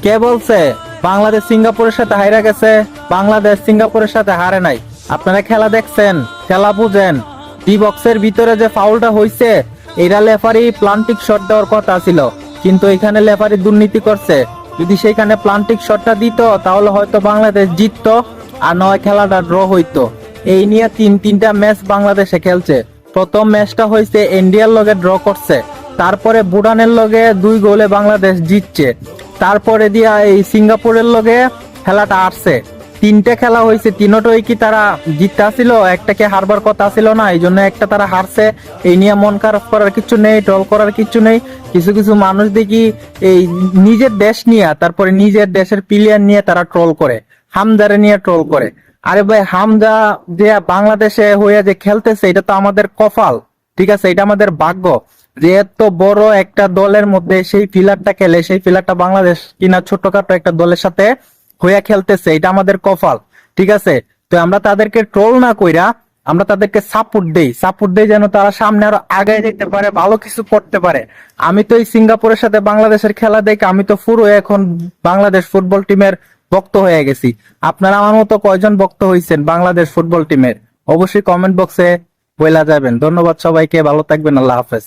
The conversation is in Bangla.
কে বলছে বাংলাদেশ সিঙ্গাপুরের সাথে হাইরা গেছে? বাংলাদেশ সিঙ্গাপুরের সাথে হারে নাই। আপনারা খেলা দেখছেন, খেলা বুঝেন। ডি বক্সের ভিতরে যে ফাউলটা হইছে, এরা লেফারি প্লান্টিক শট দেওয়ার কথা ছিল, কিন্তু এখানে লেফারি দুর্নীতি করছে। যদি সেখানে প্লান্টিক শটটা দিত তাহলে হয়তো বাংলাদেশ জিততো, আর নয় খেলাটা ড্র হইতো। এই নিয়ে তিনটা ম্যাচ বাংলাদেশে খেলছে। প্রথম ম্যাচটা হয়েছে ইন্ডিয়ার লগে ড্র করছে, তারপরে ভুটানের লগে 2 গোলে বাংলাদেশ জিতছে, তারপরে দিয়া এই সিঙ্গাপুরের লগে খেলাটা আসছে। 3টে খেলা হয়েছে, তিনটাই কি তারা জিততে আসছিল, একটাকে হারবার কথা ছিল না, এই জন্য একটা তারা হারছে। এই নিয়ে মন খারাপ করার কিছু নেই, ট্রল করার কিছু নেই। কিছু কিছু মানুষ দেখি এই নিজের দেশ নিয়ে, তারপরে নিজের দেশের প্লেয়ার নিয়ে তারা ট্রল করে, হামজারে নিয়ে ট্রল করে। আরে ভাই, হামজা যে বাংলাদেশে হয়ে যে খেলতেছে, এটা তো আমাদের কপাল, ঠিক আছে, এটা আমাদের ভাগ্য যে এত বড় একটা দলের মধ্যে সেই প্লেয়ারটা খেলে, সেই প্লেয়ারটা বাংলাদেশ কিনা ছোটখাটো একটা দলের সাথে হইয়া খেলতেছে, এটা আমাদের কপাল, ঠিক আছে। তো আমরা তাদেরকে ট্রোল না কইরা আমরা তাদেরকে সাপোর্ট দেই যেন তারা সামনে আরো আগায় যেতে পারে, ভালো কিছু করতে পারে। আমি তো এই সিঙ্গাপুরের সাথে বাংলাদেশের খেলা দেখে আমি তো পুরো এখন বাংলাদেশ ফুটবল টিমের ভক্ত হয়ে গেছি। আপনারা আমার মতো কয়জন ভক্ত হইছেন বাংলাদেশ ফুটবল টিমের? অবশ্যই কমেন্ট বক্সে বইলা যাবেন। ধন্যবাদ সবাইকে, ভালো থাকবেন, আল্লাহ হাফেজ।